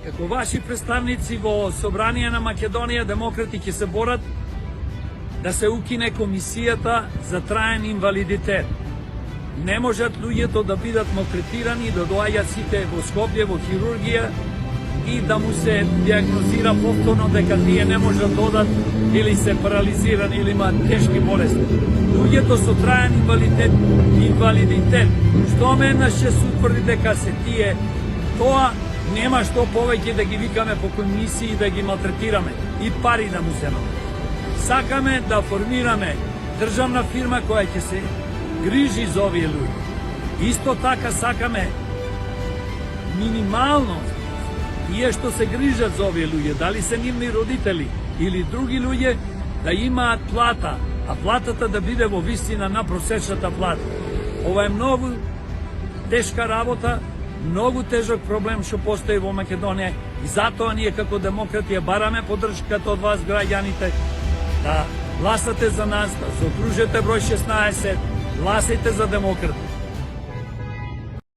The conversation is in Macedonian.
Како ваши представници во Собрание на Македонија, демократи ќе се борат да се укине комисијата за траен инвалидитет. Не можат луѓето да бидат малтретирани, да доаѓаат сите во Скопје, во хирургија и да му се диагнозира повторно дека тие не можат да одат или се парализирани или имаат тешки болести. Луѓето со траен инвалидитет, што менаш ќе се утврди дека се тие, тоа нема што повеќе да ги викаме по комисии да ги малтретираме и пари да му земаме. Сакаме да формираме државна фирма која ќе се грижи за овие луѓе. Исто така сакаме минимално тие што се грижат за овие луѓе, дали се нивни родители или други луѓе, да имаат плата, а платата да биде во висина на просечната плата. Ова е многу тешка работа, многу тежок проблем што постои во Македонија и затоа ние како демократи ја бараме поддршката од вас граѓаните да гласате за нас, да се окружете број 16, гласајте за демократи.